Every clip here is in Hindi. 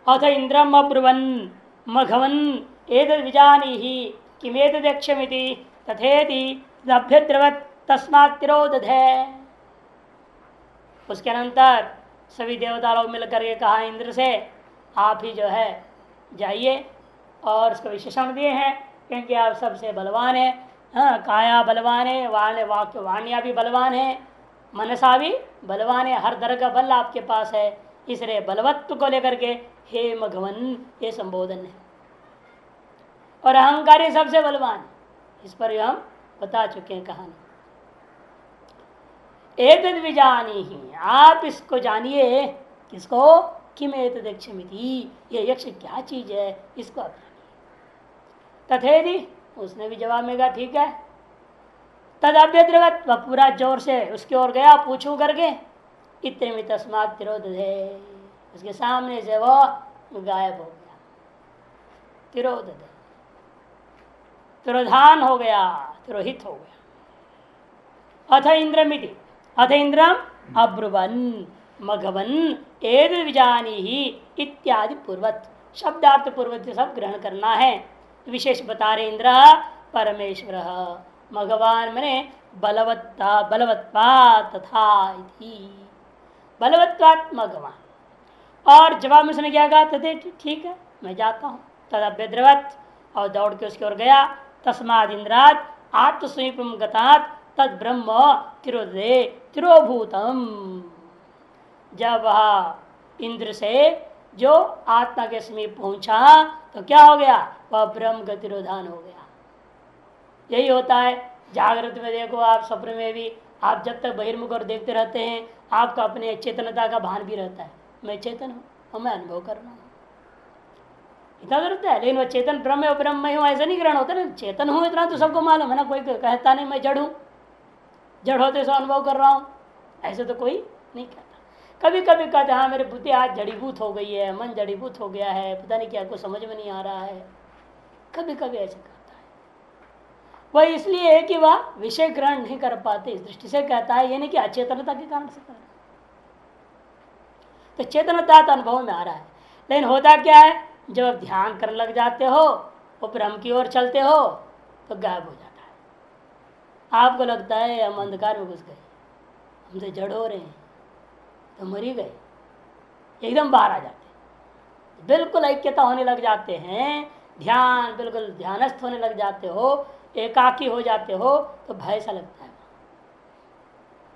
अथ इंद्रम अब्रुवन् मघवन् एतद् विजानीहि किमेतदक्षमिति तथेति लभ्यद्रवत् तस्मात् तिरोदधे। उसके अनंतर सभी देवता लोग मिलकर के कहा इंद्र से, आप ही जो है जाइए, और उसको विशेषण दिए हैं क्योंकि आप सबसे बलवान है। हाँ, काया बलवान है, वाक्य वाणिया भी बलवान है, मनसा भी बलवान है, हर तरह का बल आपके पास है, इसलिए बलवत्व को लेकर के हे मघवन ये संबोधन है। और अहंकारी सबसे बलवान है, इस पर हम बता चुके हैं कहानी। एतद विजानी ही, आप इसको जानिए, किसको, किम एतद यक्षमिति, ये यक्ष क्या चीज है, इसको आप जानिए। तथेदि, उसने भी जवाब में कहा ठीक है। तद अभ्यद्रवत, वह पूरा जोर से उसकी ओर गया पूछू करके, इतने में तस्मात् तिरोदधे, उसके सामने से वो गायब हो गया। तिरोदधे, तिरोधान हो गया, तिरोहित हो गया। अथ इंद्रमिति, अथ इंद्रम अब्रुवन मघवन एद विजानी ही इत्यादि पूर्वत, शब्दार्थ पूर्वत सब ग्रहण करना है। विशेष बता रहे इंद्र परमेश्वर, मघवान मने बलवत्ता, बलवत्वा तथा इति, बलवत्वात् मघवान। और जवाब में उसने क्या कहा, तथे ठीक है मैं जाता हूँ। तदभ्यद्रवत, और दौड़ के उसकी ओर गया। तस्माद इंद्रात आत्मस्वीपम गतात तद ब्रह्म तिरोदे तिरोभूतम, जब वह इंद्र से जो आत्मा के समीप पहुंचा तो क्या हो गया, वह ब्रह्म का तिरोधान हो गया। यही होता है जागृत में, देखो आप स्वप्न में भी आप जब तक बहिर्मुख और देखते रहते हैं आपका अपने चेतनता का भान भी रहता है, मैं चेतन हूँ और मैं अनुभव कर रहा हूँ, इतना तो रहता है। लेकिन वह चेतन ब्रह्म और ब्रह्म मैं हूँ ऐसा नहीं ग्रहण होता ना, चेतन हूँ इतना तो सबको मालूम है ना, कोई कहता नहीं मैं जड़ हूँ, जड़ होते सो अनुभव कर रहा हूँ, ऐसे तो कोई नहीं कहता। कभी कभी कहते हाँ मेरी बुद्धि आज जड़ीभूत हो गई है, मन जड़ीभूत हो गया है, पता नहीं क्या, कुछ समझ में नहीं आ रहा है, कभी कभी ऐसे कहता है। वह इसलिए है कि वह विषय ग्रहण नहीं कर पाते, इस दृष्टि से कहता है, ये नहीं कि अचेतनता के कारण से कर रहा है, तो चेतनता तो अनुभव में आ रहा है। लेकिन होता क्या है, जब आप ध्यान करने लग जाते हो और ब्रह्म की ओर चलते हो तो गायब हो जाता है। आपको लगता है हम अंधकार में घुस गए, हमसे जड़ हो रहे हैं, तो मर ही गए, एकदम बाहर आ जाते हैं, बिल्कुल ऐक्यता होने लग जाते हैं, ध्यान बिल्कुल ध्यानस्थ होने लग जाते हो, एकाकी हो जाते हो, तो भय सा लगता है।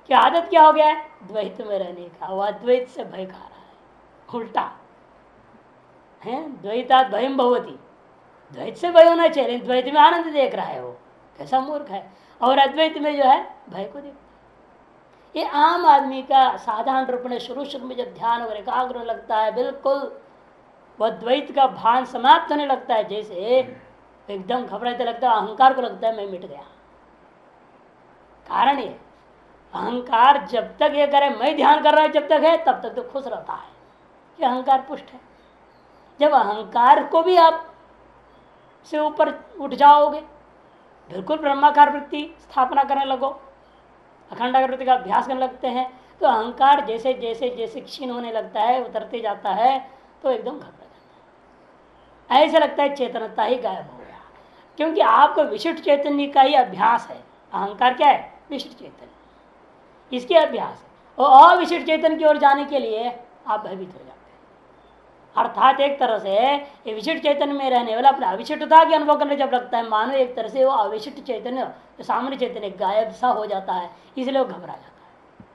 क्या आदत क्या हो गया है, द्वैत में रहने का, वह अद्वैत से भय खा रहा है, उल्टा है। द्वैतात् भयम भवति, द्वैत से भय होना चाहिए, द्वैत में आनंद देख रहा है, वो कैसा मूर्ख है। और अद्वैत में जो है भय को देखता है। ये आम आदमी का साधारण रूप में शुरू में जब ध्यान और एकाग्र लगता है, बिल्कुल वह द्वैत का भान समाप्त होने लगता है, जैसे एकदम घबराते लगता है, अहंकार को लगता है मैं मिट गया। कारण ये अहंकार जब तक ये करे मैं ध्यान कर रहा है जब तक है, तब तक तो खुश रहता है, ये अहंकार पुष्ट है। जब अहंकार को भी आप से ऊपर उठ जाओगे, बिल्कुल ब्रह्माकार वृत्ति स्थापना करने लगो, अखंडाकार वृत्ति का अभ्यास करने लगते हैं, तो अहंकार जैसे जैसे जैसे क्षीण होने लगता है, उतरते जाता है, तो एकदम घबरा जाता है, ऐसा लगता है चेतनता ही गायब हो गया। क्योंकि आपको विशिष्ट चैतन्य का ही अभ्यास है। अहंकार क्या है, विशिष्ट चैतन्य, इसके अभ्यास है। और अविशिष्ट चेतन की ओर जाने के लिए आप भयभीत हो जाते हैं। अर्थात एक तरह से ये विशिष्ट चैतन्य में रहने वाला अपने अविशिष्टता के अनुभव करने जब लगता है, मानो एक तरह से वो अविशिष्ट चैतन्य, तो सामान्य चैतन्य गायब सा हो जाता है, इसलिए वो घबरा जाता है।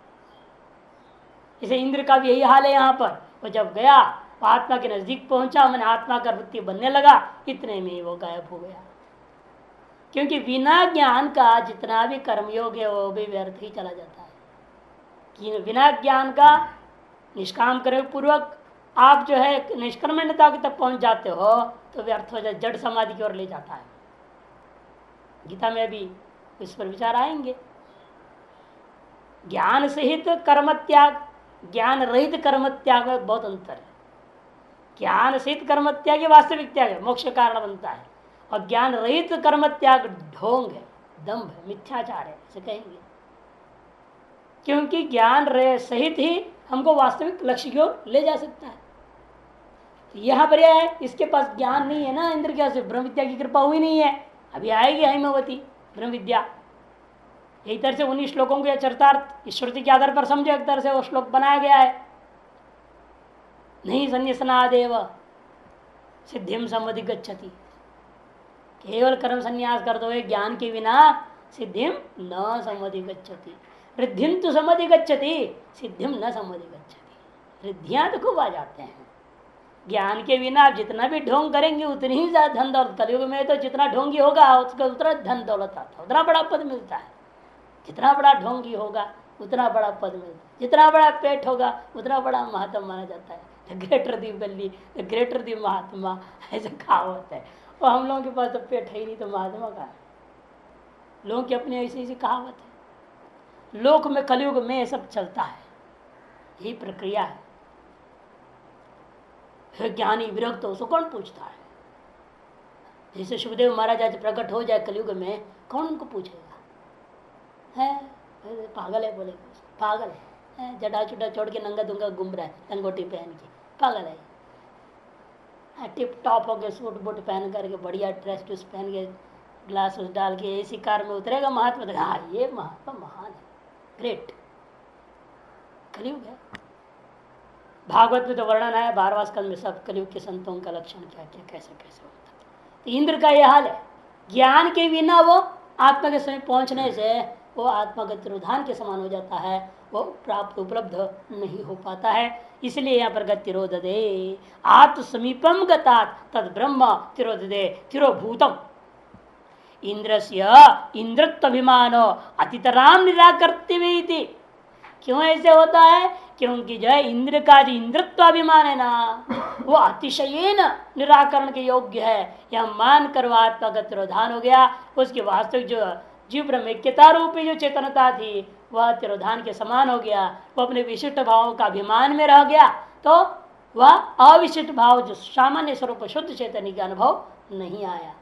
इसे इंद्र का भी यही हाल है। यहाँ पर वो जब गया, आत्मा के नजदीक पहुंचा, मैंने आत्मा का वृत्ति बनने लगा, इतने में वो गायब हो गया। क्योंकि बिना ज्ञान का जितना भी कर्मयोग है वो भी व्यर्थ ही चला जाता है। कि बिना ज्ञान का निष्काम करे पूर्वक आप जो है निष्कर्मण्यता तक पहुंच जाते हो, तो व्यर्थ हो जाए, जड़ समाधि की ओर ले जाता है। गीता में भी इस पर विचार आएंगे। ज्ञान सहित कर्म त्याग, ज्ञान रहित कर्म त्याग में बहुत अंतर है। ज्ञान सहित कर्म त्याग वास्तविक त्याग है, मोक्ष कारण बनता है, और ज्ञान रहित कर्म त्याग ढोंग है, दंभ है, मिथ्याचार है, ऐसे कहेंगे। क्योंकि ज्ञान सहित ही हमको वास्तविक लक्ष्य की ओर ले जा सकता है। तो यहाँ पर यह है, इसके पास ज्ञान नहीं है ना, इंद्र क्या से ब्रह्म विद्या की कृपा हुई नहीं है। अभी आएगी हिमवती ब्रह्म विद्या। यही तरह से 19 श्लोकों के चरितार्थ इस श्रुति के आधार पर समझो, एक तरह से वो श्लोक बनाया गया है। नहीं संन्यासनादेव सिद्धिम संवधि गच्छति, केवल कर्म संन्यास कर दो ज्ञान के बिना सिद्धिम न संवधि गच्छति, रिद्धिम तो संवधि गच्छति, सिद्धिम न संवधि गच्छति। रिद्धियां तो खूब आ जाते हैं, ज्ञान के बिना आप जितना भी ढोंग करेंगे उतनी ही ज्यादा धन दौलत। कलयुग में तो जितना ढोंगी होगा उसका उतना धन दौलत आता है, उतना बड़ा पद मिलता है। जितना बड़ा ढोंगी होगा उतना बड़ा पद मिलता है, जितना बड़ा पेट होगा उतना बड़ा महात्मा माना जाता है। The greater the valley the greater the Mahatma, ऐसे कहावत है। और हम लोगों के पास तो पेट है ही नहीं तो महात्मा का है। लोगों की अपनी ऐसी ऐसी कहावत है। लोक में कलयुग में ये सब चलता है, यही प्रक्रिया है। फिर ज्ञानी विरक्त हो उसको कौन पूछता है? जैसे सुखदेव महाराज आज प्रकट हो जाए कलयुग में, कौन उनको पूछेगा? है पागल है, बोले पागल है, जटा चुटा छोड़ के नंगा दुंगा घूम रहा है लंगोटी पहन के, पागल है। टिप टॉप हो गए सूट बूट पहन करके, बढ़िया ड्रेस ड्रेस पहन के, ग्लास डाल के एसी कार में उतरेगा महात्मा। हाँ ये महात्मा महान है, ग्रेट। कलयुग है। भागवत में तो वर्णन है 12वां स्कंद में सब कलयुग के संतों का लक्षण क्या क्या कैसे कैसे होता है। तो इंद्र का यह हाल है, ज्ञान के बिना वो आत्मा के समय पहुंचने से वो आत्मा का तिरोधान के समान हो जाता है, वो प्राप्त उपलब्ध नहीं हो पाता है। इसलिए यहाँ पर तिरोध दे आत्म समीपम गतात तद ब्रह्म तिरोध दे तिरोभूतम इंद्रस्य इंद्रत्व अभिमानो अतितराम निराकर्तव्य। क्यों ऐसे होता है? क्योंकि जो है इंद्र का जो इंद्रत्वाभिमान है ना, वो अतिशयेन निराकरण के योग्य है। यह मान कर वो आत्मा का तिरोधान हो गया। उसकी वास्तविक जो जीव ब्रह्मैक्यता रूपी जो चेतनता थी वह तिरोधान के समान हो गया। वो अपने विशिष्ट भावों का अभिमान में रह गया, तो वह अविशिष्ट भाव जो सामान्य स्वरूप शुद्ध चैतन्य का अनुभव नहीं आया।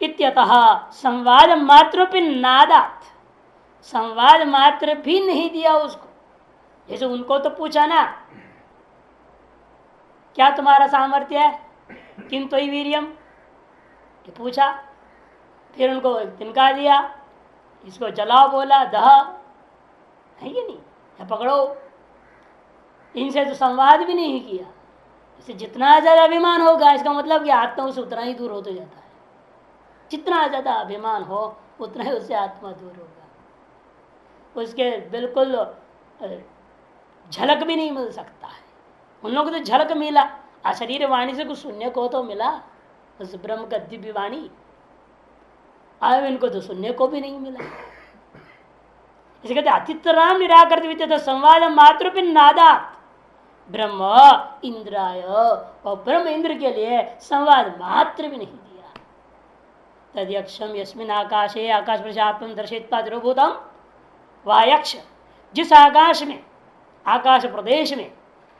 इत्यतः संवाद मात्र नादात, संवाद मात्र भी नहीं दिया उसको। जैसे उनको तो पूछा ना, क्या तुम्हारा सामर्थ्य है, किम तो वीरियम, ये पूछा। फिर उनको तिनका दिया, इसको जलाओ बोला, दह है कि नहीं, या पकड़ो। इनसे तो संवाद भी नहीं किया। इसे जितना ज्यादा अभिमान होगा इसका मतलब कि आत्मा उससे उतना ही दूर होते जाता है। जितना ज्यादा अभिमान हो उतना ही उससे आत्मा दूर होगा, उसके बिल्कुल झलक भी नहीं मिल सकता है। उन लोगों को तो झलक मिला, अशरीर वाणी से कुछ सुनने को तो मिला, उस ब्रह्म का दिव्य वाणी। अब इनको तो सुनने को भी नहीं मिला। इसे कहते अतितराम निराकृत संवाद मात्र भी नादात ब्रह्म इंद्राय, और ब्रह्म इंद्र के लिए संवाद मात्र भी नहीं दिया। तद्यक्षम यस्मिन आकाशे आकाश प्रजात्म दर्शित्वा तिरोभूतम, वह यक्ष जिस आकाश में आकाश प्रदेश में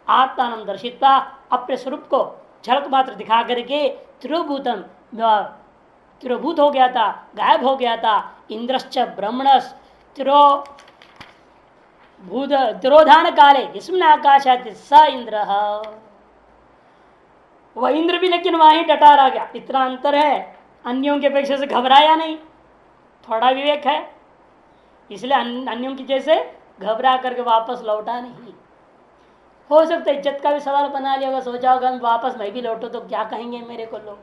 आत्मान दर्शित्वा अपने स्वरूप को झलक मात्र दिखा करके तिरोभूतम तिरोभूत हो गया था, गायब हो गया था। इंद्रश्च ब्रह्मणस तिरोधान काले इसमें आकाश स इंद्र, वह इंद्र भी लेकिन वहीं डटा रह गया। इतना अंतर है, अन्यों के अपेक्षा से घबराया नहीं, थोड़ा विवेक है, इसलिए अन्यों की जैसे घबरा करके वापस लौटा नहीं। हो सकता है इज्जत का भी सवाल बना लिया होगा, सोचा होगा वापस मैं भी लौटू तो क्या कहेंगे मेरे को लोग,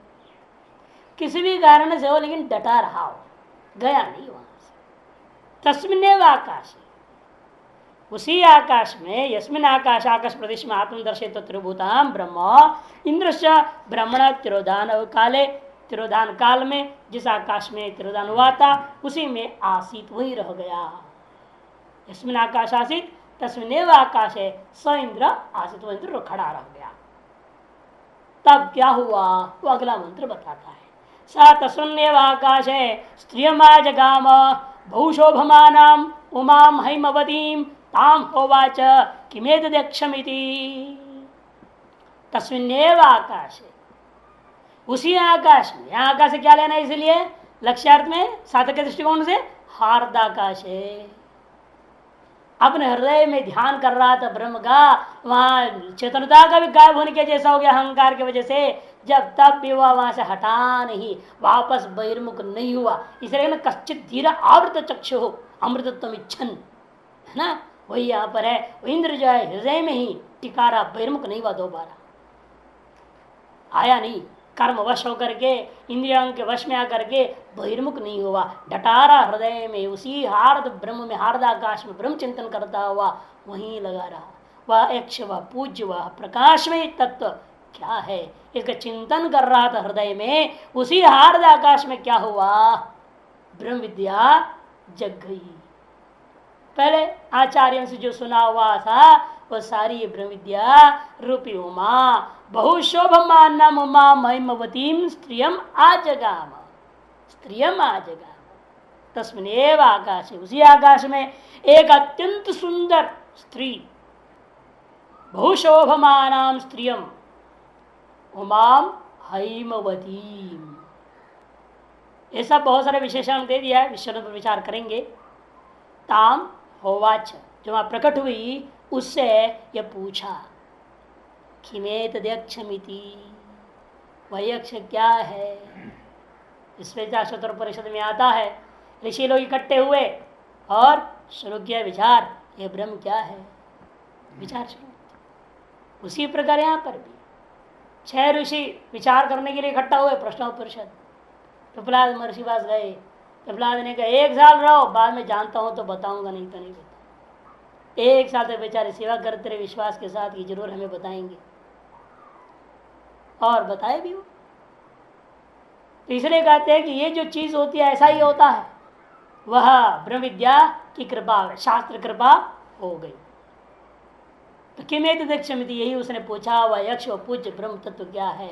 किसी भी कारण से हो, लेकिन डटा रहा हो, गया नहीं वहां से। तस्मिन्नेव आकाश, उसी आकाश में यस्मिन आकाश आकाश प्रदेश में आत्मदर्शित त्रिभूताम ब्रह्म इंद्रश्च ब्रह्मण तिरोधान काले, तिरोधान काल में जिस आकाश में तिरोधान हुआ था उसी में आसीत वही रह गया। यस्मिन आकाश आसीत तस्मिन्नेव आकाश है स इंद्र आसीत, वह इंद्र खड़ा रह गया। तब क्या हुआ वो अगला मंत्र बताता है। सा तस्मिन्नेव आकाश है स्त्रियमा जगाम बहुशोभमानाम उमाम हैमवतीम ताम होवाच किमेतदक्षमिति। तस्मिन्नेव आकाश है, उसी आकाश में, यहाँ आकाश से क्या लेना है, इसलिए लक्ष्यार्थ में साधक के दृष्टिकोण से हार्दाकाश है। अपने हृदय में ध्यान कर रहा था ब्रह्म का, वहां चेतनता का भी गायब होने के जैसा हो गया अहंकार की वजह से। जब तब भी वह वहां से हटा नहीं, वापस बहिर्मुख नहीं हुआ। इसलिए ना कश्चित धीरा आवृत चक्षु हो अमृतत्व इच्छन, है ना, वही यहाँ पर है। इंद्र जो है हृदय में ही टिका रहा, बहिर्मुख नहीं हुआ, दोबारा आया नहीं। कर्म वश होकर के, इंद्रियों के वश में आकर के बहिर्मुख नहीं हुआ, डटारा हृदय में उसी हार्द ब्रह्म में, हार्दाकाश में ब्रह्म चिंतन करता हुआ वहीं लगा रहा। वह यक्ष, वह पूज्य, वह प्रकाश में तत्व क्या है, इसका चिंतन कर रहा था हृदय में। उसी हार्दाकाश में क्या हुआ, ब्रह्म विद्या जग गई। पहले आचार्यों से जो सुना हुआ था वो सारी ब्रह्म विद्या रूपी उमा, बहुशोभमान नाम उमा महिमवतीम स्त्रियम आजगाम, स्त्रियम आजगाम तस्मिनेव आकाश, उसी आकाश में एक अत्यंत सुंदर स्त्री, बहुशोभमानाम स्त्रियम उमाम हैमवतीम, ये सब बहुत सारे विशेषण दे दिया है, विषयों पर विचार करेंगे। ताम होवाच, जो वहां प्रकट हुई उससे यह पूछा, किमेत यक्षमिति, वह यक्ष क्या है। श्वेताश्वतर परिषद में आता है, ऋषि लोग इकट्ठे हुए और शुरू किया विचार, ये ब्रह्म क्या है, विचार शुरू। उसी प्रकार यहाँ पर भी 6 ऋषि विचार करने के लिए इकट्ठा हुए, प्रश्नोपरिषद। प्रहलाद महर्षि पास गए, प्रहलाद ने कहा 1 साल रहो, बाद में जानता हूं तो बताऊंगा, नहीं तो नहीं बताऊंगा। 1 साल तक बेचारे सेवा करते रहे विश्वास के साथ कि जरूर हमें बताएंगे, और बताए भी वो। तो इसलिए कहते हैं कि ये जो चीज होती है ऐसा ही होता है, वह ब्रह्म विद्या की कृपा, शास्त्र कृपा हो गई। तो किमेत दक्षमिति, यही उसने पूछा, वह यक्ष व पूज्य ब्रह्म तत्व क्या है,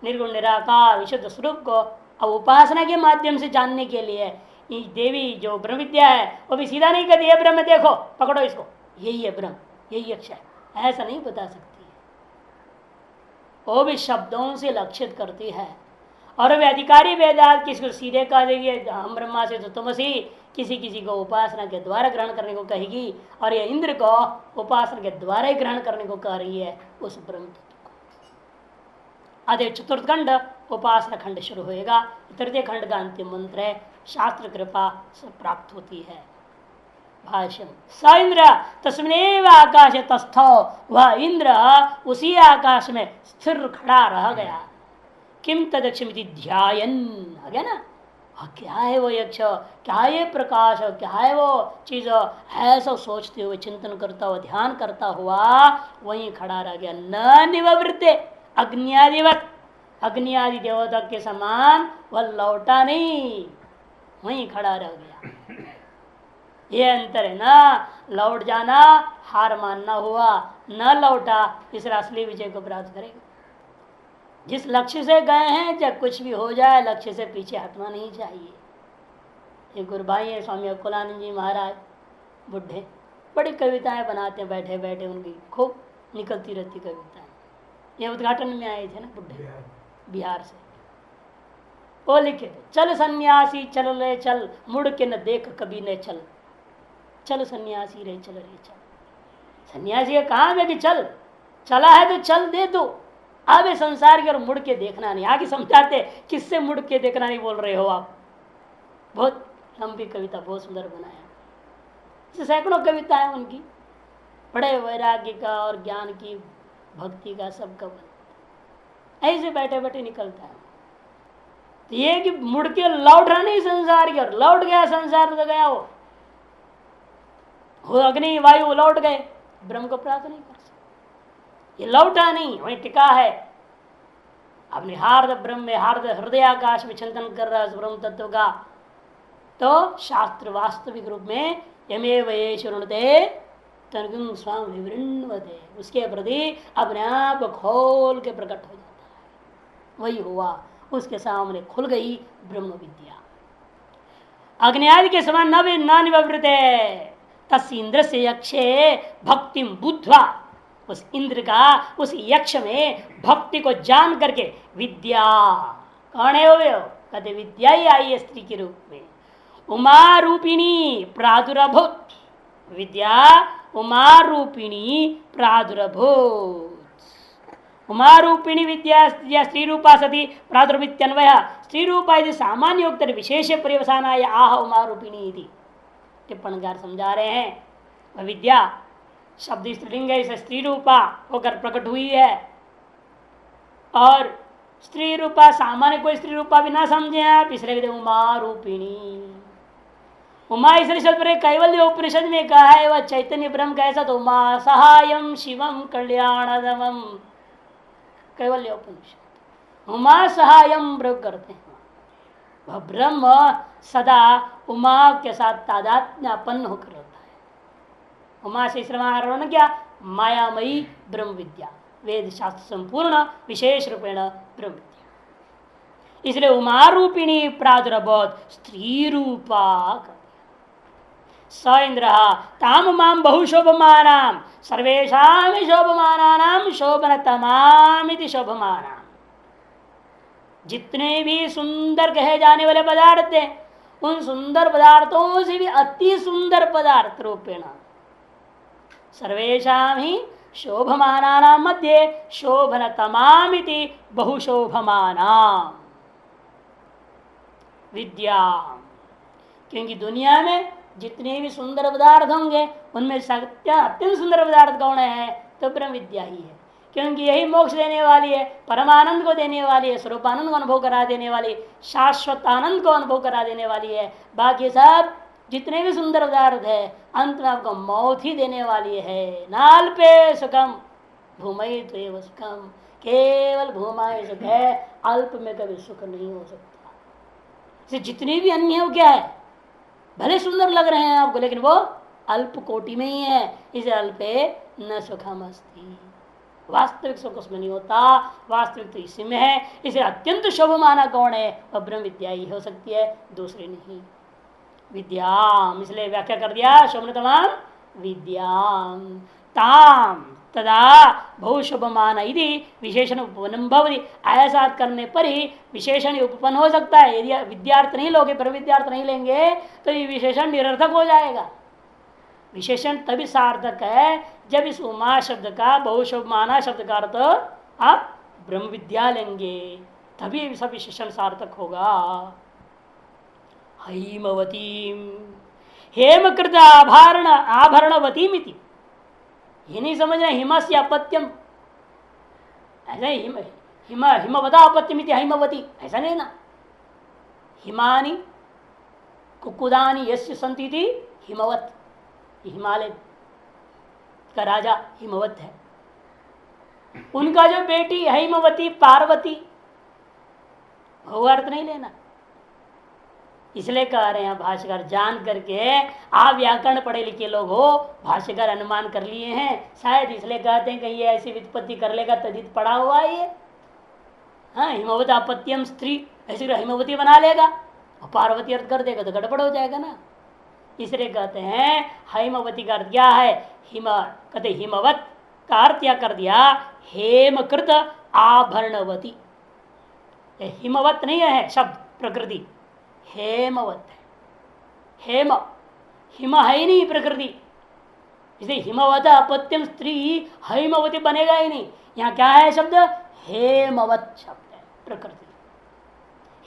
निर्गुण निराकार विशुद्ध स्वरूप को अब उपासना के माध्यम से जानने के लिए देवी जो ब्रह्म विद्या है वो भी सीधा नहीं कहती है ब्रह्म देखो पकड़ो इसको, यही है ब्रह्म, यही यक्ष है, ऐसा नहीं बता सकती है। वो भी शब्दों से लक्षित करती है। और वे अधिकारी वेदांत किसी को सीधे कह देगी हम ब्रह्मा से तो तुमसी, किसी किसी को उपासना के द्वारा ग्रहण करने को कहेगी, और ये इंद्र को उपासना के द्वारा ही ग्रहण करने को कह रही है उस ब्रह्म तत्व को। आधे चतुर्थ खंड उपासना खंड शुरू होएगा। तृतीय खंड का अंतिम मंत्र है, शास्त्र कृपा से प्राप्त होती है। भाष्यम, स इंद्र तस्मिनेव आकाश तस्थो, वह इंद्र उसी आकाश में स्थिर खड़ा रह गया। किम तदक्षमिति ध्यायन, आ गया ना, क्या है वो यक्ष, क्या है प्रकाश, क्या है वो चीज, ऐसा सोचते हुए चिंतन करता हुआ ध्यान करता हुआ वहीं खड़ा रह गया। न निवृत्ते अग्नियादिवत, अग्नि आदि देवता के समान वह लौटा नहीं, वहीं खड़ा रह गया। ये अंतर है ना, लौट जाना हार मानना हुआ, न लौटा इसलिए असली विजय को प्राप्त करेगा। जिस लक्ष्य से गए हैं चाहे कुछ भी हो जाए, लक्ष्य से पीछे हटना नहीं चाहिए। ये गुरु भाई है स्वामी अकुलानंद जी महाराज, बुढ़े, बड़ी कविताएं बनाते हैं, बैठे बैठे उनकी खूब निकलती रहती कविताएं। ये उद्घाटन में आए थे ना बुढ़े, बिहार से। वो लिखे थे, चल सन्यासी चल ले चल, मुड़ के न देख कभी न चल, चल सन्यासी रे चल रे चल। सन्यासी का काम है कि चल, चला है तो चल दे दो, अब संसार के और मुड़ के देखना नहीं। आगे समझाते किससे मुड़ के देखना नहीं बोल रहे हो आप। बहुत लंबी कविता, बहुत सुंदर बनाया, सैकड़ों कविता है उनकी, बड़े वैराग्य का और ज्ञान की, भक्ति का, सबका ऐसे बैठे बैठे निकलता है। तो ये कि मुड़ के लौट रहा नहीं संसार की, और लौट गया संसार तो गया वो अग्नि वायु लौट गए, ब्रह्म को प्राप्त नहीं कर सकते। ये लौटा नहीं, वहीं टिका है अपने हार्द ब्रह्म में, हार्द हृदय आकाश में चिंतन कर रहा है ब्रह्म तत्व का। तो शास्त्र वास्तविक रूप में यमेव ये शृणुते तर्गुम स्वामी विवृण्वते, उसके प्रति अपने आप खोल के प्रकट हो जाता है। वही हुआ, उसके सामने खुल गई ब्रह्म विद्या। अग्नि के समान न निवृत्ते तस् इंद्र से यक्षे भक्ति बुद्ध्वा, उस इंद्र का उस यक्ष में भक्ति को जान करके विद्या, कौन है वो, कहते विद्या ही आई है स्त्री के रूप में, उमा रूपिणी प्रादुर्भूत, विद्या उमा रूपिणी प्रादुर्भूत। उमा रूपिणी विद्या या स्त्री रूपा सती प्रादुर्भित्यन्वय स्त्री रूपा यदि सामान्य उक्त विशेष पर्यवसानाय आह उमा रूपिणी इति टिप्पणकार समझा रहे हैं। वह विद्या शब्द स्त्रीलिंग है, इसे स्त्री रूपा होकर प्रकट हुई है। और स्त्री रूपा सामान्य कोई स्त्री रूपा भी ना समझे आप, इसलिए कहते उमा रूपिणी। उमा इसलिए शब्द पर कैवल्य उपनिषद में कहा है वह चैतन्य ब्रह्म कैसा, तो उमा सहायम शिवम कल्याणदमम, कैवल्य उपनिषद उमा सहायम प्रयोग करते हैं। वह ब्रह्म सदा उमा के साथ तादात्म्यपन्न होकर रहता है। उमा से श्रवण क्या, मायामयी ब्रह्म विद्या, वेद शास्त्र संपूर्ण विशेष रूपेण ब्रह्म विद्या। इसलिए उमा रूपिणी प्रादुर्भूत स्त्री रूपा स इंद्र ताम माम बहुशोभमानाम सर्वेषाम शोभमानानाम शोभनतमामिति शोभमानाम। जितने भी सुंदर कहे जाने वाले पदार्थ हैं उन सुंदर पदार्थों से भी अति सुंदर पदार्थ रूपेण सर्वेषाम ही शोभमानानां मध्ये शोभनतमामिति बहुशोभमानाम विद्या। क्योंकि दुनिया में जितने भी सुंदर पदार्थ होंगे उनमें अत्यंत सुंदर पदार्थ कौन है, तो ब्रह्म विद्या ही है। क्योंकि यही मोक्ष देने वाली है, परमानंद को देने वाली है, स्वरूपानंद को अनुभव करा देने वाली, शाश्वत आनंद को अनुभव करा देने वाली है। बाकी सब जितने भी सुंदर पदार्थ है अंत में आपको मौत ही देने वाली है। नाल पे सुखम भूमि तो सुखम, केवल भूमाय सुख है, अल्प में कभी सुख नहीं हो सकता। जितने भी अन्य हो क्या है, भले सुंदर लग रहे हैं आपको लेकिन वो अल्प कोटि में ही है। इसे अल्पे न सुखम अस्ति, वास्तविक सुख उसमें नहीं होता, वास्तविक तो इसी में है। इसे अत्यंत शुभ माना कौन है, वह ब्रह्म विद्या ही हो सकती है, दूसरे नहीं। विद्याम इसलिए व्याख्या कर दिया शोभनतमाम विद्याम ताम तदा बहुशुभमान यदि विशेषण उपपन्नम भवति। ऐसा करने पर ही विशेषण उपपन्न हो सकता है। यदि विद्यार्थ नहीं लोगे, पर विद्यार्थ नहीं लेंगे तो ये विशेषण निरर्थक हो जाएगा। विशेषण तभी सार्थक है जब इस उमा शब्द का बहुशुभमाना शब्द का अर्थ आप ब्रह्म विद्या लेंगे, तभी सब विशेषण सार्थक होगा। हैमवती हेमकृत आभरण आभरणवती मिति, ये नहीं समझना हिमस्य अपत्यम, ऐसा हिमवता अपत्यम इति हैमवती, ऐसा नहीं ना। हिमानी कुकुदानी यस्य संति थी हिमवत, हिमालय का राजा हिमवत है, उनका जो बेटी हैमवती पार्वती, वो अर्थ नहीं लेना। इसलिए कह रहे हैं भाष्यकार जान करके, आप व्याकरण पढ़े लिखे लोग हो, भाष्यकार अनुमान कर लिए हैं, शायद इसलिए कहते हैं कि ये ऐसी वित्पत्ति कर लेगा तदित पढ़ा हुआ है ये। हाँ, हिमवत अपत्यम स्त्री ऐसी हिमवती बना लेगा और पार्वती अर्थ कर देगा तो गड़बड़ हो जाएगा ना। इसलिए कहते हैं हैमवती का अर्थ क्या है, हिम कहते हिमवत का अर्थ क्या कर दिया, हेमकृत आभरणवती। हिमवत नहीं है शब्द प्रकृति, हेमवत है। हेम हिम है नहीं प्रकृति, इसलिए हिमवत अपत्यम स्त्री हैमवती बनेगा ही नहीं। यहाँ क्या है शब्द, हेमवत शब्द है प्रकृति।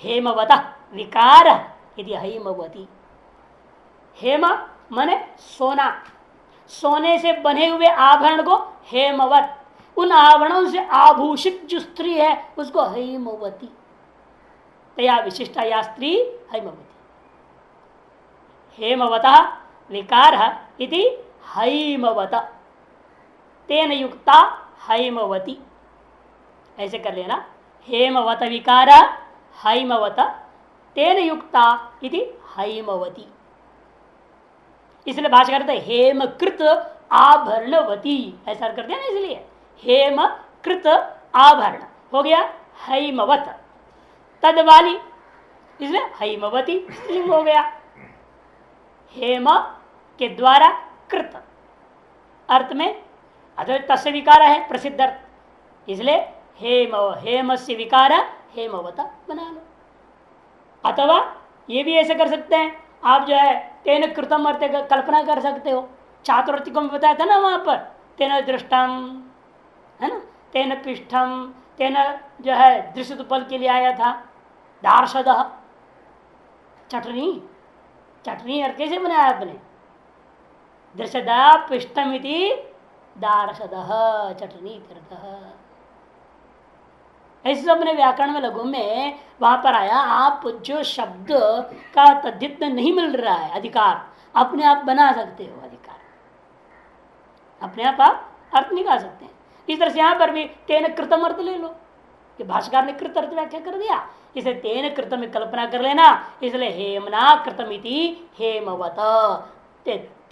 हेमवत विकार यदि हैमवती, हेम माने सोना, सोने से बने हुए आभरण को हेमवत, उन आभरणों से आभूषित जो स्त्री है उसको हैमवती, तया विशिष्टा या स्त्री हैमवती। हेमवतः विकार इति हैमवत, तेन युक्ता हैमवती, ऐसे कर लेना। हेमवत विकार हैमवत तेन युक्ता इति हैमवती। इसलिए भाषा करते हेमकृत आभरणवती, ऐसा कर दिया ना। इसलिए हेमकृत आभरण हो गया हैमवत, तद वाली, इसलिए हैमवती स्त्रीलिंग हो गया। हेम के द्वारा कृत अर्थ में अथवा तस्य विकार है प्रसिद्ध अर्थ, इसलिए हेम हेमस्य विकार हेमवत बना लो। अथवा ये भी ऐसे कर सकते हैं आप, जो है तेन कृतम अर्थ कल्पना कर सकते हो, चातुर्वर्ती को भी बताया था ना वहां पर, तेन दृष्टम, है ना, तेन पिष्ठम, तेन जो है दृश्य पल के लिए आया था, दार्शद, चटनी, चटनी और कैसे बनाया आपने, दृश्यदा पिष्टमिति दार्शद चटनी तीर्थ। ऐसे सब अपने व्याकरण में लघु में वहां पर आया। आप जो शब्द का तद्धित में नहीं मिल रहा है अधिकार, अपने आप बना सकते हो अधिकार, अपने आप अर्थ निकाल सकते हैं। इस तरह से यहां पर भी तेन कृतम अर्थ ले लो कि भाष्यकार ने कृत अर्थ व्याख्या कर दिया, इसे तेन कृतम कल्पना कर लेना, इसलिए हेमना कृतमिति हेमवत,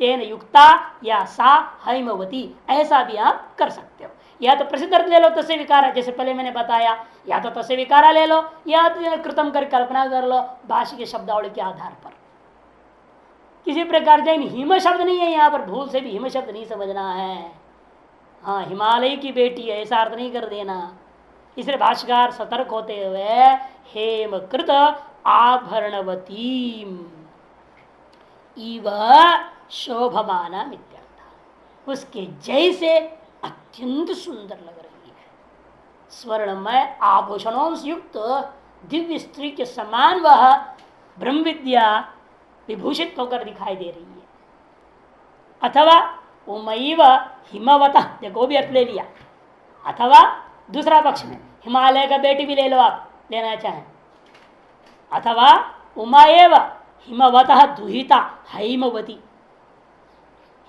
तेन युक्ता या सा हेमवती, ऐसा भी आप कर सकते हो। या तो प्रसिद्ध अर्थ ले लो तस्य विकारा, जैसे पहले मैंने बताया, या तो तस्य विकारा ले लो, या तो कृतम कर कल्पना कर लो भाष्य के शब्दावली के आधार पर। किसी प्रकार जैन हिम शब्द नहीं है यहाँ पर, भूल से भी हिम शब्द नहीं समझना है। हाँ, हिमालय की बेटी है ऐसा अर्थ नहीं कर देना। इसलिए भाष्यकार सतर्क होते हुए हेमकृत आभरणवती इव शोभमाना मित्यर्थ, उसके जैसे अत्यंत सुंदर लग रही है, स्वर्णमय आभूषणों से युक्त दिव्य स्त्री के समान वह ब्रह्म विद्या विभूषित होकर दिखाई दे रही है। अथवा उमैव हिमवत, देखो भी अर्थ ले लिया, अथवा दूसरा पक्ष में हिमालय का बेटी भी ले लो, आप लेना चाहें, अथवा उमा एव हिमवत दुहिता हैमवती,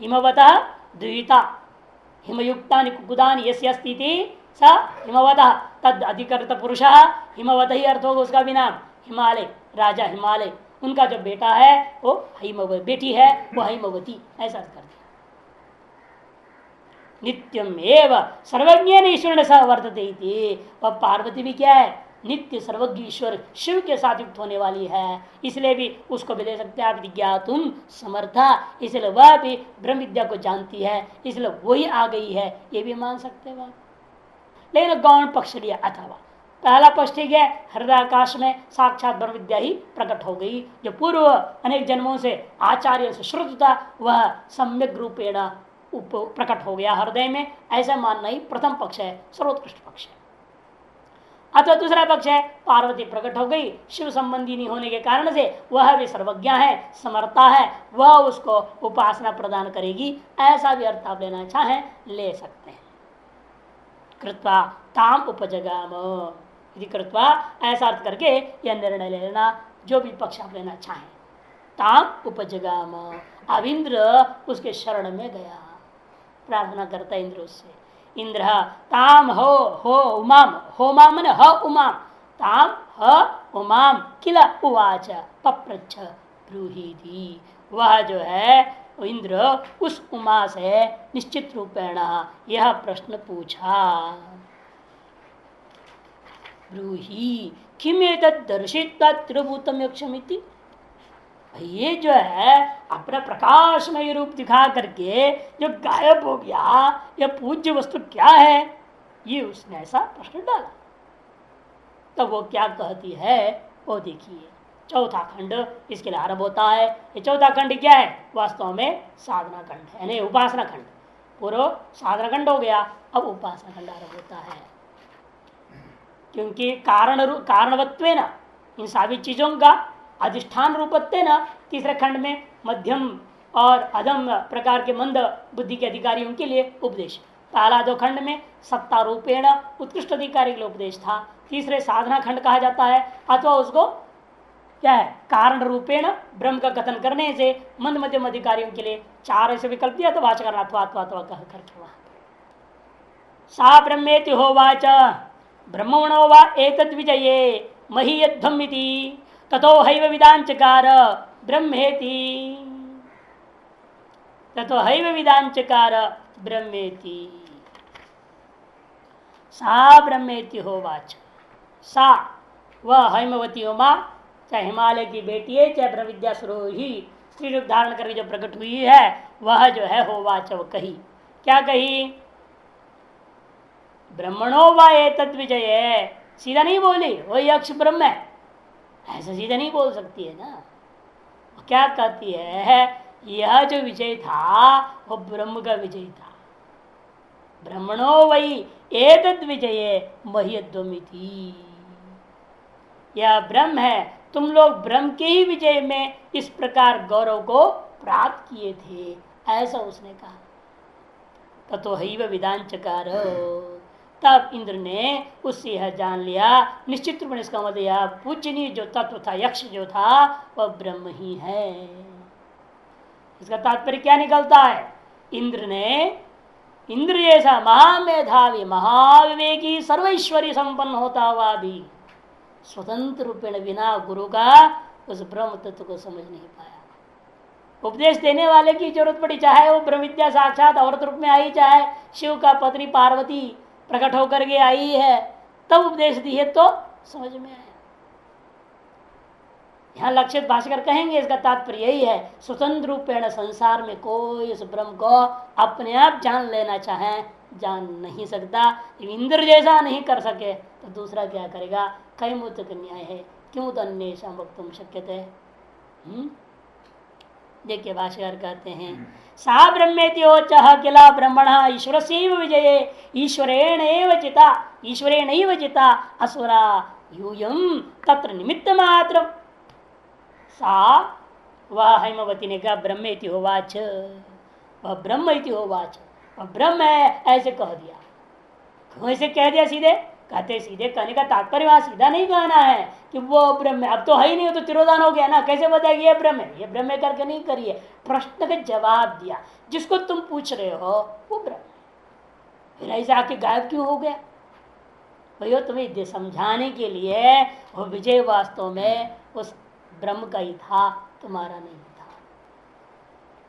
हिमवत दुहिता हिमयुक्ता कुकुदान यस्य अस्ति स हिमवत, तद अधिकृत पुरुष हिमवत ही अर्थ होगा उसका भी नाम, हिमालय, राजा हिमालय, उनका जो बेटा है वो हिमवती, बेटी है वो हिमवती, ऐसा कर दिया। नित्यम एव सर्वज्ञ ईश्वर सह वर्तते, वह पार्वती भी क्या है, नित्य सर्वज्ञ ईश्वर शिव के साथ युक्त होने वाली है, इसलिए भी उसको भी ले सकते हैं आप विज्ञातुम समर्था, इसलिए वह भी ब्रह्म विद्या को जानती है, इसलिए वही आ गई है, ये भी मान सकते हो। लेकिन गौण पक्ष लिया, अथवा पहला पक्ष ठीक है, हृदयाकाश में साक्षात ब्रह्म विद्या ही प्रकट हो गई, जो पूर्व अनेक जन्मों से आचार्य से श्रुत था वह सम्यक रूपेण प्रकट हो गया हृदय में, ऐसा मानना ही प्रथम पक्ष है, सर्वोत्कृष्ट पक्ष है। अथवा दूसरा पक्ष है पार्वती प्रकट हो गई, शिव संबंधी नहीं होने के कारण से वह भी सर्वज्ञ है, समर्था है, वह उसको उपासना प्रदान करेगी, ऐसा भी अर्थ आप लेना चाहें ले सकते हैं। कृत्वा ताम उपजगाम, यदि कृत्वा ऐसा अर्थ करके यह निर्णय ले लेना, जो भी पक्ष आप लेना चाहें, ताम उपजगाम, अब इंद्र उसके शरण में गया, प्रार्थना करता है इंद्र उससे, इंद्र ताम हो उमाम, हो माम ह उमाम, ताम ह उमाम किल उवाच पप्रच्छ ब्रूहीधि, वह जो है इंद्र उस उमा से निश्चित रूपेण यह प्रश्न पूछा, ब्रूही किम एतद् दर्शित्वा त्रिभूतम यक्षमिति, ये जो है अपना प्रकाशमय रूप दिखा करके जो गायब हो गया, यह पूज्य वस्तु क्या है, ये उसने ऐसा प्रश्न डाला। तो वो क्या कहती है वो देखिए, चौथा खंड इसके लिए आरंभ होता है। ये चौथा खंड क्या है, वास्तव में साधना खंड है, यानी उपासना खंड, पूर्व साधना खंड हो गया, अब उपासना खंड आरंभ होता है। क्योंकि कारणवत्वेन इन सभी चीजों का अधिष्ठान रूपत्व न तीसरे खंड में मध्यम और अधम प्रकार के मंद बुद्धि के अधिकारियों के लिए उपदेश, पहला दो खंड में सत्ता रूपेण उत्कृष्ट अधिकारी के लिए उपदेश था, तीसरे साधना खंड कहा जाता है, अथवा उसको क्या है कारण रूपेण ब्रह्म का कथन करने से मंद मध्यम अधिकारियों के लिए चार ऐसे विकल्प दिया, तो वाचक अथवा अथवा अथवा कह करके वहां सा ब्रह्मेति होवाच ब्रह्मणो वा एतद् विजये महीयध्वम् इति ततो हैव विदांचकार ब्रह्मेति, ततो हैव विदांचकार ब्रह्मेति, सा ब्रह्मेति होवाच, सा वह हैमवती उमा, चाहे हिमालय की बेटी है चाहे ब्रह्म विद्या ही स्त्री रूप धारण करके जो प्रकट हुई है, वह जो है होवाच वो कही, क्या कही, ब्रह्मणो वा एतद् विजये, सीधा नहीं बोली वो यक्ष ब्रह्म है, ऐसा सीधा नहीं बोल सकती है ना, क्या कहती है यह जो विजय था वो ब्रह्म का विजय था। ब्रह्मणो वही एतद विजय मह्यध्वमिति, यह ब्रह्म है, तुम लोग ब्रह्म के ही विजय में इस प्रकार गौरव को प्राप्त किए थे, ऐसा उसने कहा। ततो हैव विदान चकार, तब इंद्र ने उससे यह जान लिया निश्चित रूप में, इसका मतलब यह पूजनीय जो तत्व था, यक्ष जो था, वह ब्रह्म ही है। इसका तात्पर्य क्या निकलता है? इंद्र ने, इंद्र जैसा महामेधावी महाविवेकी सर्वैश्वर्य संपन्न होता हुआ भी स्वतंत्र रूपेण बिना गुरु का उस ब्रह्म तत्व को समझ नहीं पाया। उपदेश देने वाले की जरूरत पड़ी, चाहे वो ब्रह्म विद्या साक्षात औरत रूप में आई, चाहे शिव का पत्नी पार्वती प्रकट होकर के आई है, तब उपदेश दी है तो समझ में आया। यहाँ लक्षित भाष्कर कहेंगे इसका तात्पर्य यही है, स्वतंत्र रूपेण संसार में कोई इस ब्रह्म को अपने आप जान लेना चाहे जान नहीं सकता। इंद्र जैसा नहीं कर सके तो दूसरा क्या करेगा? कैमुत न्याय है, क्यों तो अन्य वक्तुम शक्यते। देखिए भाष्यकार कहते हैं, सा ब्रह्मेत्योच किला ब्रह्मण ईश्वर से विजय ईश्वरेण चिता, ईश्वरेण चिता असुरा यूयम तत्र निमित्त मात्र। सा वह हेमवती ने कहा ब्रह्मेति होवाच, वह ब्रह्म इति होवाच, वह ब्रह्म है ऐसे कह दिया। क्यों ऐसे कह दिया? सीधे कहते, सीधे कहने का तात्पर्य वहां सीधा नहीं कहना है कि वो ब्रह्म है, अब तो है ही नहीं, हो तो तिरोधान हो गया ना, कैसे बताएगी ये ब्रह्म है? ये ब्रह्म करके नहीं करिए, प्रश्न का जवाब दिया, जिसको तुम पूछ रहे हो वो ब्रह्म है। फिर ऐसे आके गायब क्यों हो गया? भैया तुम्हें समझाने के लिए वो विजय वास्तव में उस ब्रह्म का ही था, तुम्हारा नहीं था।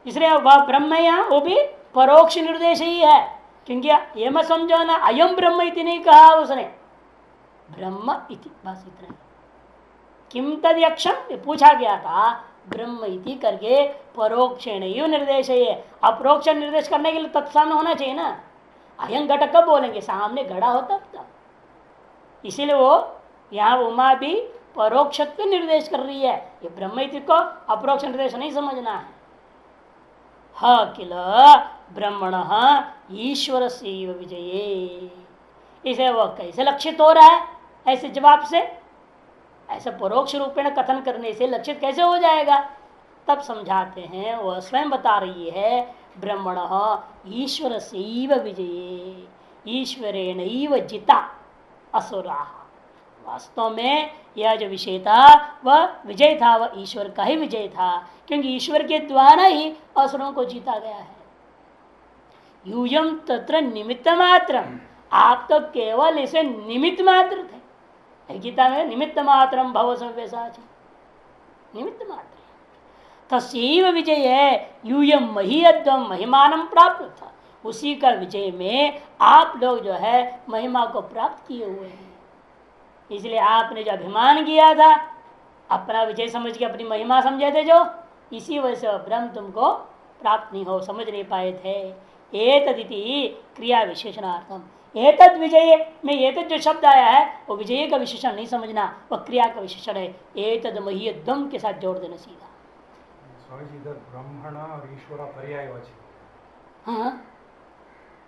इसलिए वह ब्रह्म यहाँ वो भी परोक्ष निर्देश ही है, क्योंकि ये मत समझो ना अयम ब्रह्म इति नहीं कहा उसने, ब्रह्म इति, बस इतना। किम तद यक्षम पूछा गया था, ब्रह्म इति करके परोक्षेण निर्देश है। अपरोक्ष निर्देश करने के लिए तत्सामने होना चाहिए ना। अयम घटक कब बोलेंगे? सामने घड़ा हो तब। इसीलिए वो यहाँ उमा भी परोक्षत्व निर्देश कर रही है, ये ब्रह्म इति को अपरोक्ष निर्देश नहीं समझना है। ह किल ब्रह्मण ईश्वर से विजये, इसे वह कैसे लक्षित हो रहा है? ऐसे जवाब से, ऐसे परोक्ष रूपेण कथन करने से लक्षित कैसे हो जाएगा? तब समझाते हैं, वह स्वयं बता रही है, ब्रह्मण ईश्वर से विजये ईश्वरेण जिता असुरा। वास्तव में यह जो विषय था वह विजय था, वह ईश्वर का ही विजय था, क्योंकि ईश्वर के द्वारा ही असुरों को जीता गया है। यूयम तत्र निमित्त मात्र, आप तो केवल इसे निमित्त मात्र थे। गीता में निमित्त मात्रम भव सव्यसाची, निमित्त मात्र। तस्यैव विजय है यूयम महीयद्वम महिमानम प्राप्त था, उसी का विजय में आप लोग जो है महिमा को प्राप्त किए हुए हैं। इसलिए आपने जो अभिमान किया था, अपना विजय समझ के अपनी महिमा समझे थे, जो इसी वजह से ब्रह्म तुमको प्राप्त नहीं हो, समझ नहीं पाए थे। एतदिति क्रिया विशेषणार्थम, एतद विजय में एतद जो शब्द आया है वो विजय का विशेषण नहीं समझना, वह क्रिया का विशेषण है। एतद महीयद्वम के साथ जोड़ देना सीधा। ब्रह्मण और ईश्वर पर्यायवाची। हाँ,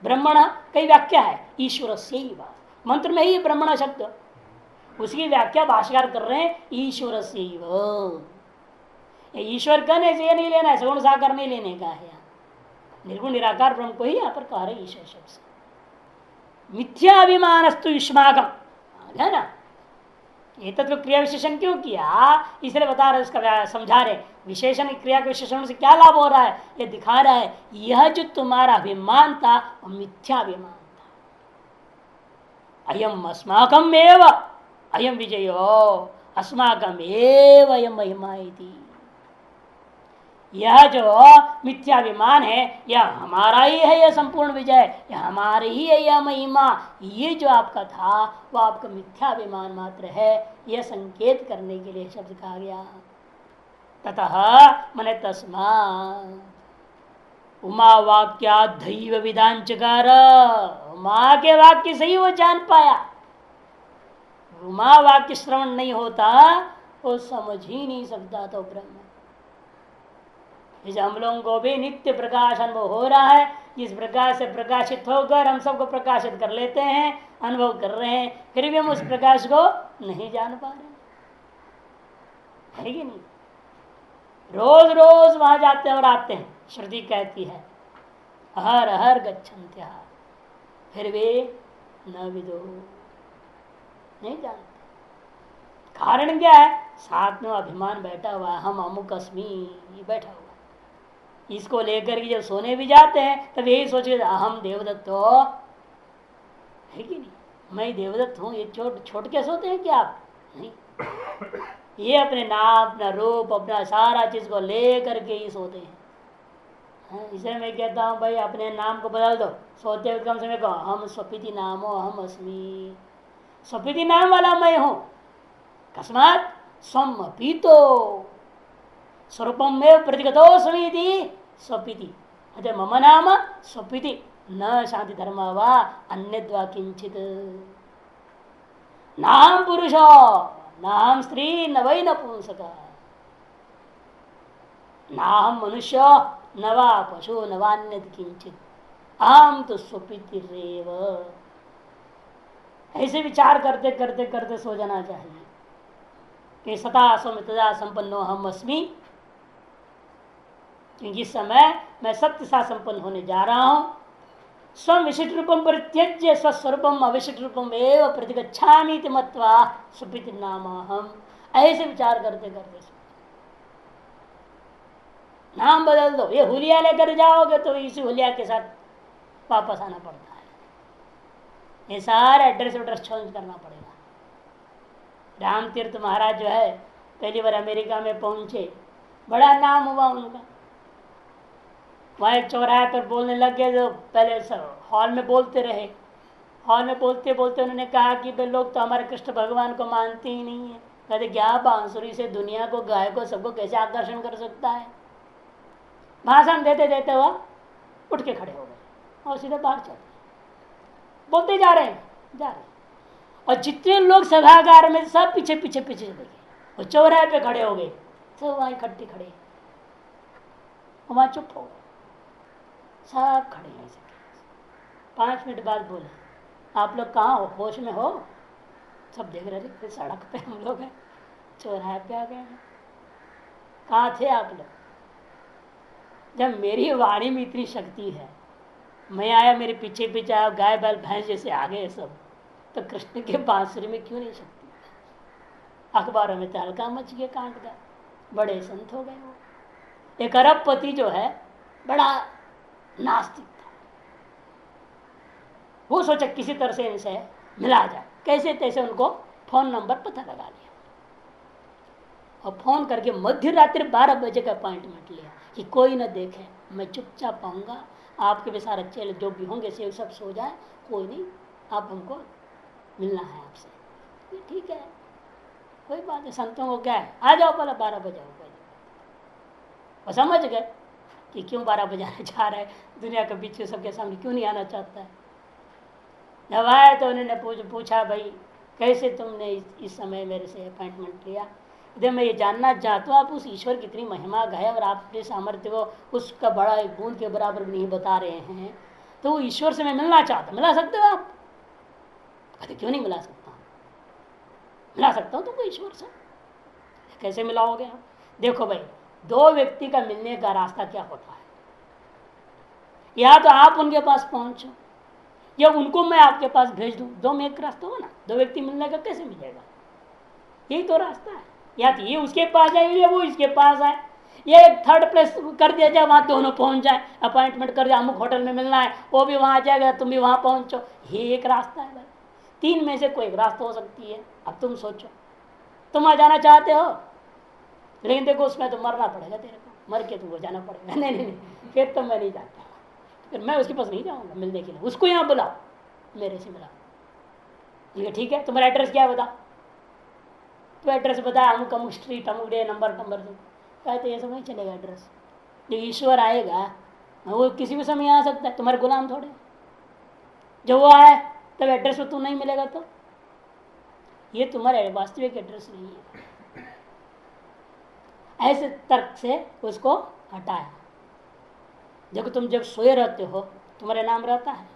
ब्रह्मण कई व्याख्या है, ईश्वर से ही बात मंत्र में ही ब्रह्मण शब्द, उसकी व्याख्या भाष्यकार कर रहे हैं ईश्वर से। ईश्वर कहने से ये नहीं लेना है, सगुण साकार नहीं लेने का है। निर्गुण निराकार ब्रह्म को ही यहाँ पर कह रहे ईश्वर शब्द से। मिथ्याभिमानस्तु युष्माकम है ना, ये तत्व क्रिया विशेषण क्यों किया इसलिए बता रहे, उसका समझा रहे। विशेषण क्रिया के विशेषण से क्या लाभ हो रहा है, ये दिखा रहा है यह जो तुम्हारा अभिमान था वह मिथ्याभिमान था। अयम अस्माकम एव अयम विजयो अस्माकम एव अयम महिमा इति, यह जो मिथ्याभिमान है यह हमारा ही है, यह संपूर्ण विजय यह हमारी ही है, यह महिमा, ये जो आपका था वह आपका मिथ्याभिमान मात्र है, यह संकेत करने के लिए शब्द कहा गया। ततः मने तस्मात् उमा वाक्याधैव विधान चकार, उमा के वाक्य से ही वो जान पाया। उमा वाक्य श्रवण नहीं होता वो समझ ही नहीं सकता तो ब्रह्म। इस हम लोगों को भी नित्य प्रकाश अनुभव हो रहा है। जिस प्रकाश से प्रकाशित होकर हम सबको प्रकाशित कर लेते हैं, अनुभव कर रहे हैं, फिर भी हम उस प्रकाश को नहीं जान पा रहे है कि नहीं। रोज रोज वहां जाते हैं और आते हैं। श्रुति कहती है हर हर गच्छन्त्या, फिर भी न विदो, नहीं जानते। कारण क्या है? साथ में अभिमान बैठा हुआ है, हम अमुक अस्मी, ये बैठा हुआ है। इसको लेकर के जब सोने भी जाते हैं तब यही सोचे अहम देवदत्त हो, है कि नहीं, मैं देवदत्त हूँ। ये छोट के सोते हैं क्या आप? नहीं, ये अपने नाम, अपना रूप, अपना सारा चीज को लेकर के ही सोते हैं। इसे मैं कहता हूँ भाई अपने नाम को बदल दो, सोते हुए कम समय कहो हम स्वपिति नामो हम अस्मी, स्वपिति नाम वाला मैं हूँ। कस्मात स्वम पीतो स्वरूपम में प्रतिगतो समीति स्वपिति, अतः मम नाम स्वपिति न शांति धर्म व अन्यद्वा किंचित। नाम पुरुषो नाम स्त्री न वै नपुंसक, नाहम मनुष्य न वा पशु न वान्यत किंचित, अहम तो स्वपितिरेव। ऐसे विचार करते करते करते सो जाना चाहिए कि सता स्वमितदा संपन्नो हम अस्मि, क्योंकि इस समय मैं सत्य सा संपन्न होने जा रहा हूं। स्वम विशिष्ट रूपम परित्यज्य स्वस्वरूपम अविशिष्ट रूपम एवं प्रतिगच्छामि मत्वा सुपिति नाम हम। ऐसे विचार करते करते नाम बदल दो। ये हुलिया लेकर जाओगे तो इसी हुलिया के साथ वापस आना पड़ता है। ये सारा एड्रेस वड्रेस चेंज करना पड़ेगा। राम तीर्थ महाराज जो है पहली बार अमेरिका में पहुंचे, बड़ा नाम हुआ उनका। वहां एक चौराहे पर बोलने लग गए, तो पहले हॉल में बोलते रहे। हॉल में बोलते बोलते उन्होंने कहा कि भाई लोग तो हमारे कृष्ण भगवान को मानते ही नहीं है। कहते क्या बांसुरी से दुनिया को, गाय को, सबको कैसे आकर्षण कर सकता है। भाषण देते देते वह उठ के खड़े हो गए और सीधे बाहर चल बोलते जा रहे हैं। और जितने लोग सभागार में सब पीछे पीछे पीछे चले गए और चौराहे पे खड़े हो गए, सब वहां इकट्ठे खड़े, वहां चुप हो गए, सब खड़े हैं। 5 मिनट बाद बोले आप लोग कहाँ हो, होश में हो? सब देख रहे थे, सड़क पे हम लोग हैं, चौराहे पे आ गए हैं। कहाँ थे आप लोग? जब मेरी वाणी में इतनी शक्ति है, मैं आया, मेरे पीछे पीछे आया, गाय बैल भैंस जैसे आ गए सब, तो कृष्ण के बांसुरी में क्यों नहीं शक्ति? अखबारों में तहलका मच गया, कांट का, बड़े संत हो गए वो। एक अरबपति जो है बड़ा नास्तिक था, वो सोचा किसी तरह से इनसे मिला जाए। कैसे तैसे उनको फोन नंबर पता लगा लिया और फोन करके मध्य रात्रि 12 बजे का अपॉइंटमेंट लिया कि कोई न देखे, मैं चुपचाप आऊँगा, आपके भी सारे चेले जो भी होंगे से सब सो जाए, कोई नहीं, आप हमको मिलना है आपसे। ठीक है, कोई बात नहीं, संतों को क्या है, आ जाओ पहले 12 बजे आओ। वो समझ गए कि क्यों 12 बजे आने जा रहा है, दुनिया के बीच सबके सामने क्यों नहीं आना चाहता है। जब आए तो उन्होंने पूछा भाई कैसे तुमने इस समय मेरे से अपॉइंटमेंट लिया? इधर मैं ये जानना चाहता हूँ आप उस ईश्वर की इतनी महिमा है और आपके सामर्थ्य को उसका बड़ा एक बूंद के बराबर भी नहीं बता रहे हैं, तो वो ईश्वर से मैं मिलना चाहता, मिला सकते हो आप? कहते क्यों नहीं मिला सकता, मिला सकता हूँ तुमको ईश्वर से। कैसे मिलाओगे आप? देखो भाई, दो व्यक्ति का मिलने का रास्ता क्या होता है, या तो आप उनके पास पहुंचो या उनको मैं आपके पास भेज दूं, दो में एक रास्ता हो ना। दो व्यक्ति मिलने का कैसे मिलेगा? यही तो रास्ता है। या तो ये उसके पास जाए या वो इसके पास आए, या एक थर्ड प्लेस कर दिया जाए, वहां दोनों पहुंच जाए। अपॉइंटमेंट कर दिया, अमुक होटल में मिलना है, वो भी वहां जाएगा, तुम भी वहां पहुंचो। ये एक रास्ता है भाई। 3 में से कोई एक रास्ता हो सकती है। अब तुम सोचो, तुम आ जाना चाहते हो, लेकिन देखो उसमें तो मरना पड़ेगा तेरे को, मर के तुमको जाना पड़ेगा। नहीं नहीं नहीं, फिर तो मैं नहीं जाता, फिर मैं उसके पास नहीं जाऊंगा मिलने के लिए। उसको यहाँ बुलाओ, मेरे से मिलाओ। ठीक है, तुम्हारा एड्रेस क्या है बता? तो एड्रेस बताया, अमुक अमुक स्ट्रीट, अमुक डे, नंबर से। कहते ये सब नहीं चलेगा एड्रेस। जो ईश्वर आएगा वो किसी भी समय आ सकता है, तुम्हारे गुलाम थोड़े। जब वो आए तब एड्रेस में तुम नहीं मिलेगा तो ये तुम्हारा वास्तविक एड्रेस नहीं है। ऐसे तर्क से उसको हटाया। देखो तुम जब सोए रहते हो तुम्हारा नाम रहता है?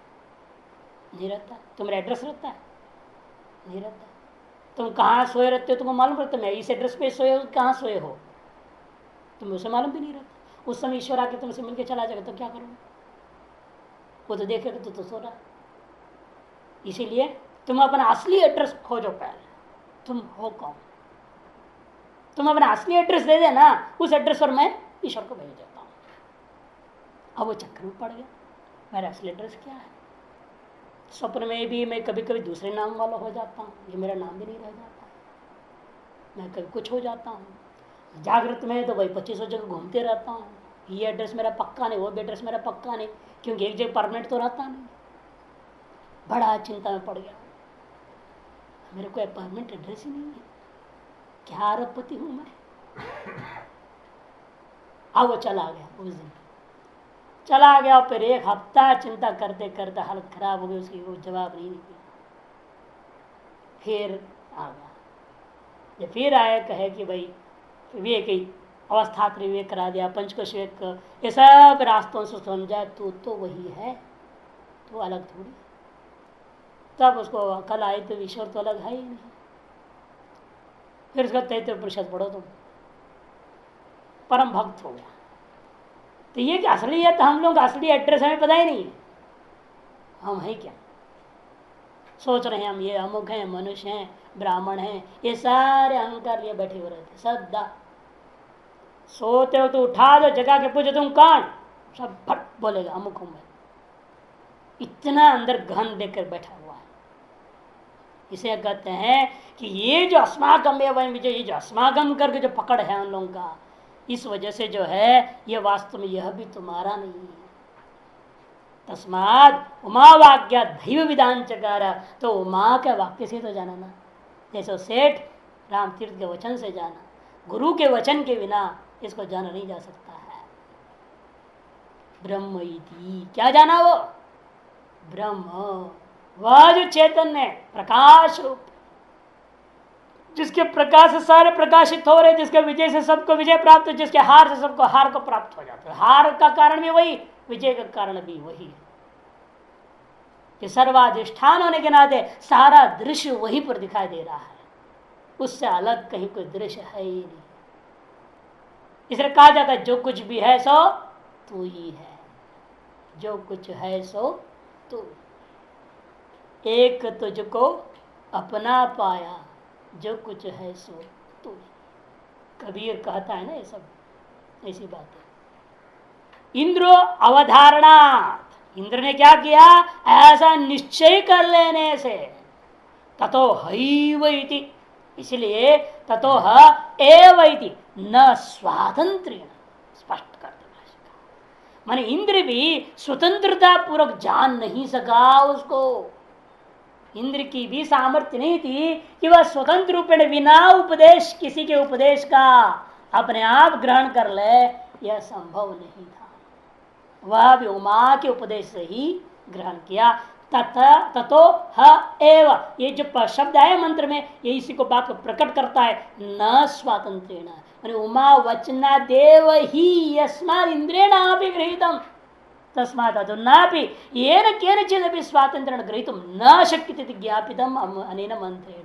नहीं रहता। तुम्हारा एड्रेस रहता है? नहीं रहता। तुम कहाँ सोए रहते हो तुमको मालूम रहता है? मैं इस एड्रेस पे सोए हो, कहाँ सोए हो तुम्हें उसे मालूम भी नहीं रहता। उस समय ईश्वर आके तुमसे मिलकर चला जाएगा तो क्या करोगे? वो तो देखेगा तो सो रहा। इसीलिए तुम अपना असली एड्रेस खोजो पहले, तुम हो कौन। तुम अपना असली एड्रेस दे देना, उस एड्रेस पर मैं ईश्वर को भेज देता हूँ। अब वो चक्कर में पड़ गया, मेरा असली एड्रेस क्या है। स्वप्न में भी मैं कभी कभी दूसरे नाम वाला हो जाता हूँ, ये मेरा नाम भी नहीं रह जाता, मैं कभी कुछ हो जाता हूँ। जागृत में तो वही 2500 जगह घूमते रहता हूँ, ये एड्रेस मेरा पक्का नहीं, वो एड्रेस मेरा पक्का नहीं, क्योंकि एक जगह परमानेंट तो रहता नहीं। बड़ा चिंता में पड़ गया, मेरे को परमानेंट एड्रेस ही नहीं है, क्या अरबपति हूँ मैं। अब वो चला गया, उस दिन चला गया। फिर एक हफ्ता चिंता करते करते हालत खराब हो गई उसकी, वो जवाब नहीं निकला। फिर आ गया, जब फिर आए कहे कि भाई विवेक ही अवस्था विवेक करा दिया, पंचकोश विवेक, ये सब रास्तों से समझा, तू तो वही है, तो अलग थोड़ी। तब उसको अकल आई तो ईश्वर तो अलग है ही नहीं। फिर उसका 33 प्रतिशत पढ़ो तुम, परम भक्त हो गया। तो ये कि असलियत, हम लोग असली एड्रेस हमें पता ही नहीं है, हम है क्या। सोच रहे हैं हम ये अमुक हैं, मनुष्य हैं, ब्राह्मण हैं, ये सारे अहंकार लिए बैठे हुए रहते सदा। सोते हो तो उठा दो, जगह के पूछो तुम कौन, सब फट बोलेगा अमुक हूं मैं। इतना अंदर गहन देकर बैठा हुआ है। इसे कहते हैं कि ये जो अस्माकम है, वही जो ये जो अस्माकम करके जो पकड़ है उन लोगों का, इस वजह से जो है ये वास्तव में यह भी तुम्हारा नहीं है। तस्माद उमा वाक्य दैव विधान चकार, तो उमा के वाक्य से तो जाना ना, जैसे सेठ राम तीर्थ के वचन से जाना, गुरु के वचन के बिना इसको जाना नहीं जा सकता है। ब्रह्म इति, क्या जाना वो ब्रह्म, वह जो चैतन्य प्रकाश रूप, जिसके प्रकाश से सारे प्रकाशित हो रहे, जिसके विजय से सबको विजय प्राप्त, जिसके हार से सबको हार को प्राप्त हो जाता है। हार का कारण भी वही, विजय का कारण भी वही है। कि सर्वाधिष्ठान होने के नाते सारा दृश्य वहीं पर दिखाई दे रहा है, उससे अलग कहीं कोई दृश्य है ही नहीं। इसलिए कहा जाता है जो कुछ भी है सो तू ही है, जो कुछ है सो तू। एक तुझको अपना पाया, जो कुछ है सो तू। कबीर कहता है ना, ये सब ऐसी बात है। इंद्रो अवधारणात्, इंद्र ने क्या किया, ऐसा निश्चय कर लेने से, ततो हैव इति, इसलिए ततो ह एव इति न स्वातंत्र्येण, स्पष्ट कर देना। माने इंद्र भी स्वतंत्रता पूर्वक जान नहीं सका उसको। इंद्र की भी सामर्थ्य नहीं थी कि वह स्वतंत्र रूप में बिना उपदेश, किसी के उपदेश का अपने आप ग्रहण कर ले, यह संभव नहीं था। वह भी उमा के उपदेश से ही ग्रहण किया। ततो ह एव, ये जो शब्द है मंत्र में, ये इसी को बात को प्रकट करता है। न स्वातंत्र्येण, माने उमा वचना देव ही यस्मात् इंद्रियाणापि गृहीतम्, तस्मात् अधुनापि येन केनचिदपि स्वातंत्र्येण ग्रहीतुं न शक्यते इति ज्ञापितम् अनेन मंत्रेण।